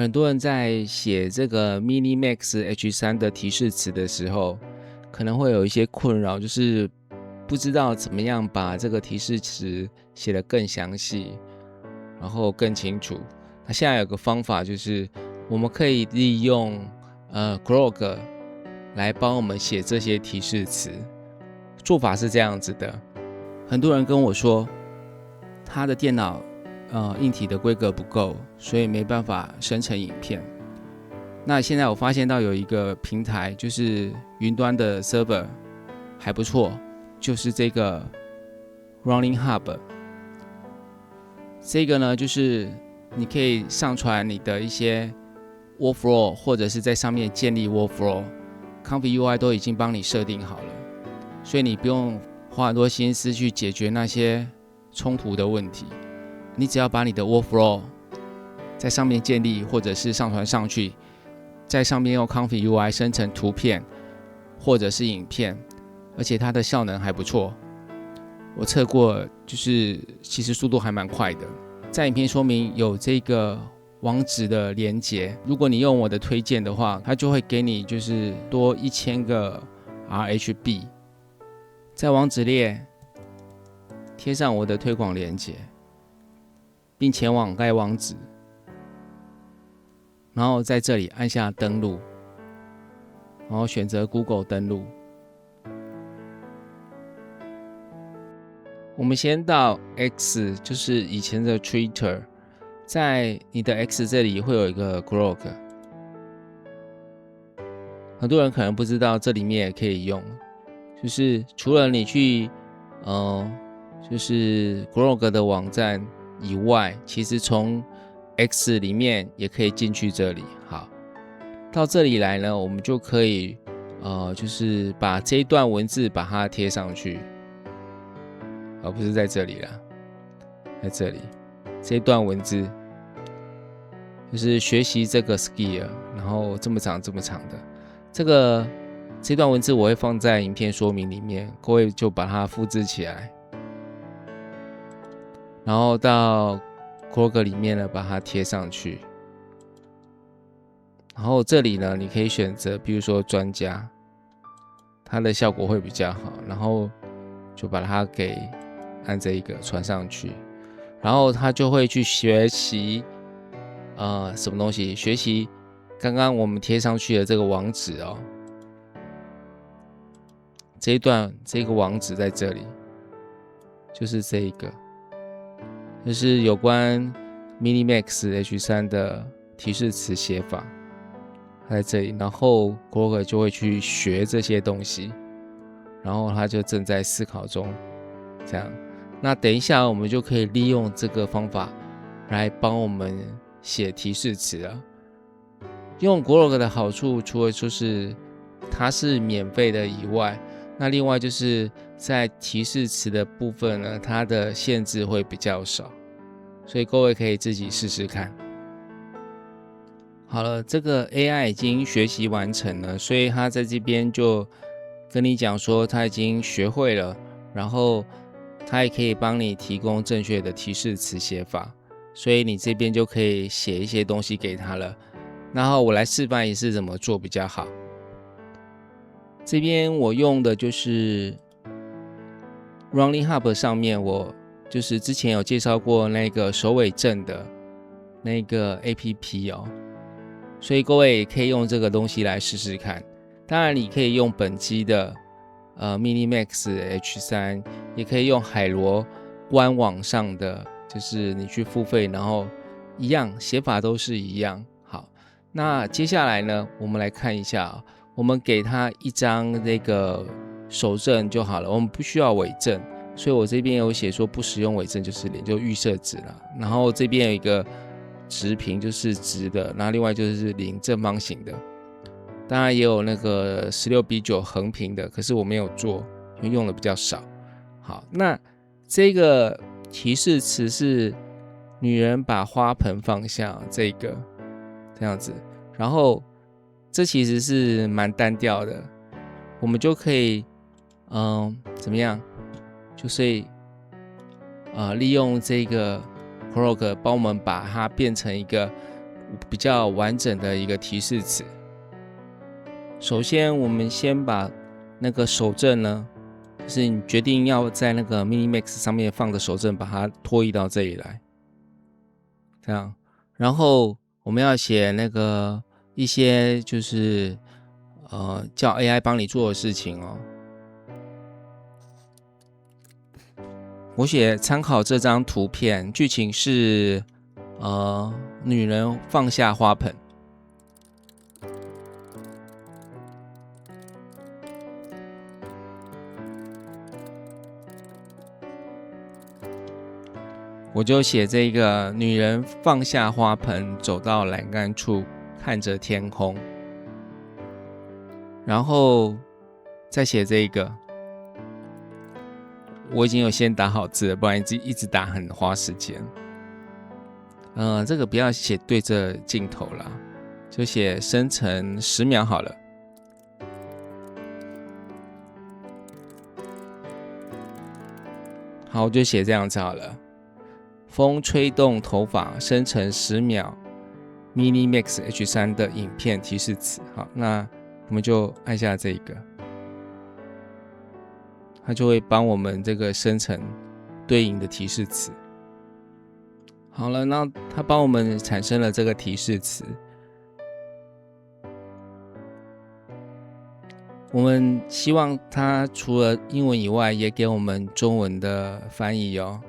很多人在寫這個 MiniMax H3 的提示詞的時候，可能會有一些困擾，就是不知道怎麼樣把這個提示詞寫得更詳細，然後更清楚。那現在有個方法，就是我們可以利用Grok 來幫我們寫這些提示詞。做法是這樣子的，很多人跟我說，他的電腦硬體的規格不夠，所以沒辦法生成影片。那現在我發現到有一個平台，就是雲端的 server 還不錯，就是這個 Running Hub。這個呢，就是你可以上傳你的一些 workflow， 或者是在上面建立 workflow。ComfyUI 都已經幫你設定好了，所以你不用花很多心思去解決那些衝突的問題。你只要把你的 workflow 在上面建立，或者是上傳上去，在上面用 ComfyUI 生成圖片或者是影片，而且它的效能還不錯。我測過，就是其實速度還蠻快的。在影片說明有這個網址的連結，如果你用我的推薦的話，它就會給你就是多1000個 RHB。在網址列貼上我的推廣連結，並前往該網址，然後在這裡按下登錄，然後選擇 Google 登錄。我們先到 X， 就是以前的 Twitter， 在你的 X 這裡會有一個 Grok， 很多人可能不知道，這裡面也可以用，就是除了你去就是 Grok 的網站以外，其實從 X 裡面也可以進去這裡。好，到這裡來呢，我們就可以就是把這一段文字把它貼上去，而不是在這裡啦，在這裡這一段文字就是學習這個 skill， 然後這麼長這麼長的這段文字我會放在影片說明裡面，各位就把它複製起來，然後到 Grok 裡面呢把它貼上去。然後這裡呢，你可以選擇，比如說專家，它的效果会比較好，然後就把它給按這一個傳上去，然後它就會去學習什麼東西？學習剛剛我們貼上去的這個網址哦。這一段這個網址在這裡，就是這一個，就是有關 MiniMax H3 的提示詞寫法，在這裡，然後 Grok 就會去學這些東西，然後他就正在思考中，這樣。那等一下我們就可以利用這個方法來幫我們寫提示詞了。用 Grok 的好處，除了就是它是免費的以外，那另外就是在提示詞的部分呢，它的限制會比較少，所以各位可以自己試試看。好了，這個 AI 已經學習完成了，所以它在這邊就跟你講說它已經學會了，然後它也可以幫你提供正確的提示詞寫法，所以你這邊就可以寫一些東西給它了。然後我來示範一次怎麼做比較好。這邊我用的就是 Running Hub 上面，我就是之前有介紹過那個首尾正的那個 APP 哦，所以各位也可以用這個東西來試試看。當然你可以用本機的MiniMax H3， 也可以用海螺官網上的，就是你去付費，然後一樣寫法都是一樣。好，那接下來呢，我們來看一下我們給他一張那個手證就好了，我們不需要尾正，所以我這邊有寫說不使用尾正就是0，就預設值了。然後這邊有一個直屏，就是直的，然後另外就是0正方形的，當然也有那個16:9橫屏的，可是我沒有做，因為用的比較少。好，那這個提示詞是女人把花盆放下，这樣子，然後這其實是蠻單調的，我們就可以怎麼樣，就是利用這個 Grok 幫我們把它變成一個比較完整的一個提示詞。首先，我們先把那個手正呢，就是你決定要在那個 Minimax 上面放的手正，把它拖移到這裡來，這樣。然後我們要寫那個一些就是叫 AI 幫你做的事情哦。我寫參考這張圖片，劇情是女人放下花盆。我就寫這個女人放下花盆，走到欄杆處，看着天空。然後再寫這個，我已經有先打好字了，不然一直打很花時間。這個不要寫對着鏡頭啦，就寫生成10秒好了。好，我就寫這樣子好了。風吹動頭髮，生成10秒 Minimax H3 的影片提示詞。好，那我們就按下這個，它就會幫我們這個生成對應的提示詞。好了，那它幫我們產生了這個提示詞。我們希望它除了英文以外，也給我們中文的翻譯哦。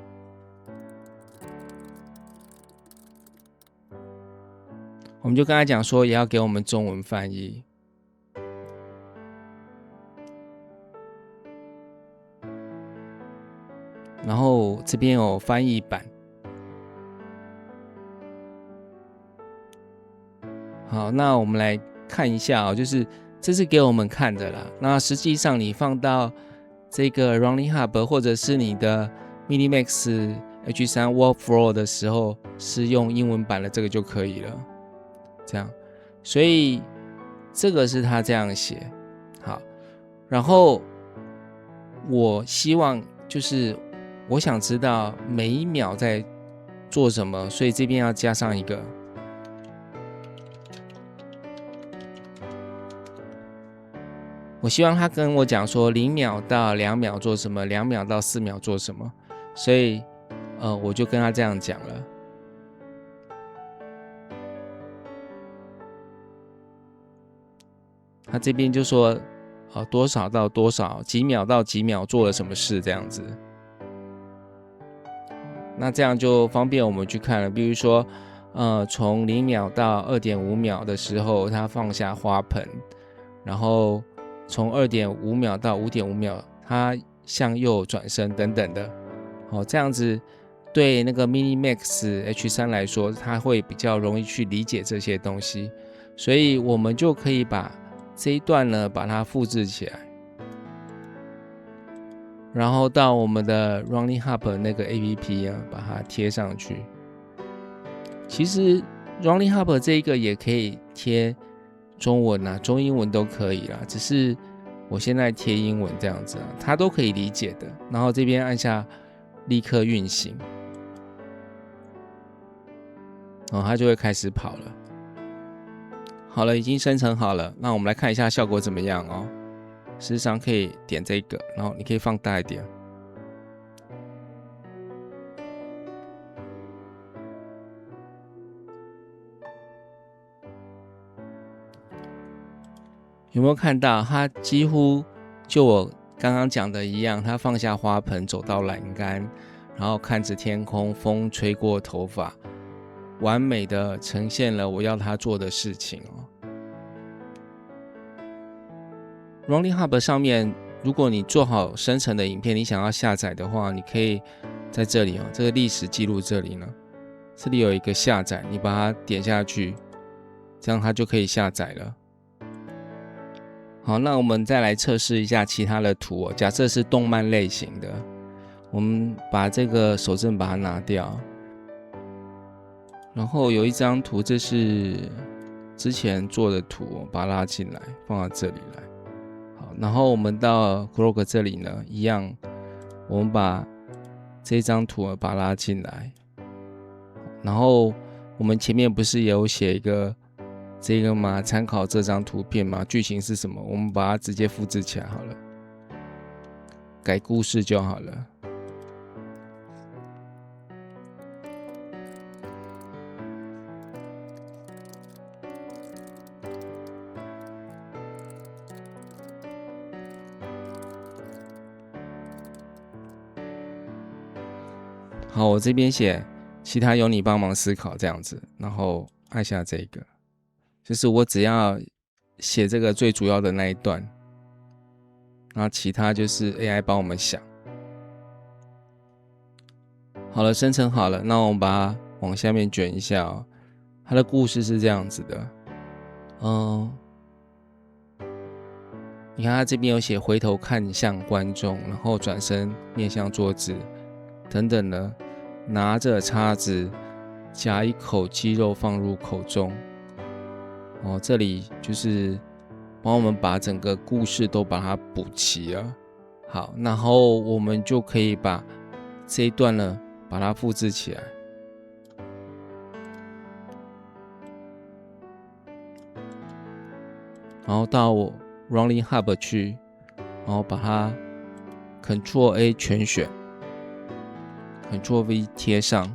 我們就跟他講說，也要給我們中文翻譯。然後這邊有翻譯版。好，那我們來看一下哦，就是這是給我們看的啦。那實際上你放到這個 Running Hub 或者是你的 Minimax H3 Workflow 的時候，是用英文版的这個就可以了。這樣，所以這個是他這樣寫。好，然後我希望就是我想知道每一秒在做什麼，所以這邊要加上一個。我希望他跟我講說0秒到2秒做什麼，2秒到4秒做什麼，所以我就跟他這樣講了。他這邊就說，多少到多少，幾秒到幾秒做了什麼事這樣子。那這樣就方便我們去看了。比如說，從0秒到2.5秒的時候，他放下花盆，然後從2.5秒到5.5秒，他向右轉身等等的。這樣子對那個 Minimax H3 來說，他會比較容易去理解這些東西，所以我們就可以把這一段呢，把它複製起來，然後到我們的 Running Hub 那個 APP 啊，把它貼上去。其實 Running Hub 這一個也可以貼中文啊，中英文都可以啦，只是我現在貼英文這樣子啊，它都可以理解的。然後這邊按下立刻運行，它就會開始跑了。好了，已經生成好了。那我們來看一下效果怎麼樣哦。事實上可以點這個，然後你可以放大一點。有没有看到？它幾乎就我剛剛講的一樣，它放下花盆，走到欄杆，然後看着天空，風吹過頭髮，完美的呈現了我要他做的事情哦。Running Hub 上面，如果你做好生成的影片，你想要下載的話，你可以在這裡哦，這個歷史記錄這裡呢，這裡有一個下載，你把它點下去，這樣它就可以下載了。好，那我們再來測試一下其他的圖哦。假設是動漫類型的，我們把這個手正把它拿掉，然後有一張圖，這是之前做的圖，我把它拉進來，放到這裡來。好，然後我們到 Grok 這裡呢，一樣，我們把這張圖把它拉進來，然後我我們前面不是有寫一個這個嗎？參考這張圖片嗎？劇情是什麼？我們把它直接複製起來好了，改故事就好了。好，我这邊寫其他由你幫忙思考這樣子，然後按下這個，就是我只要寫這個最主要的那一段，然後其他就是 AI 幫我們想。好了，生成好了，那我們把它往下面捲一下哦。它的故事是這樣子的，你看它這邊有寫回頭看向觀眾，然後轉身面向桌子等等的。拿着叉子夾一口雞肉放入口中，這裡就是幫我們把整個故事都把它補齊了。好，然後我們就可以把這一段呢把它複製起來，然後到Rolling Hub 去，然後把它 Ctrl+A 全選，Ctrl+V 貼上，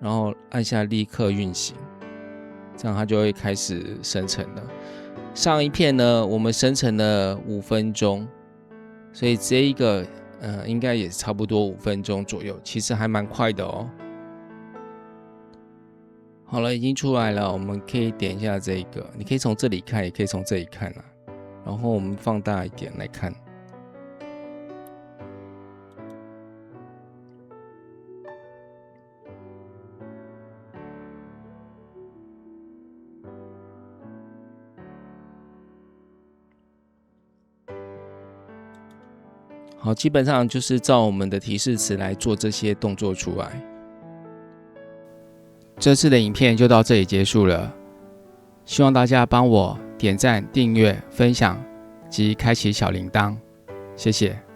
然後按下立刻運行，這樣它就會開始生成了。上一片呢，我們生成了5分鐘，所以這一個應該也差不多5分鐘左右，其實還蠻快的哦。好了，已經出來了，我們可以點一下這個，你可以從這裡看，也可以從這裡看啊。然後我們放大一點來看。好，基本上就是照我們的提示詞來做這些動作出來。這次的影片就到這裡結束了，希望大家幫我點讚、訂閱、分享及開啟小鈴鐺，謝謝。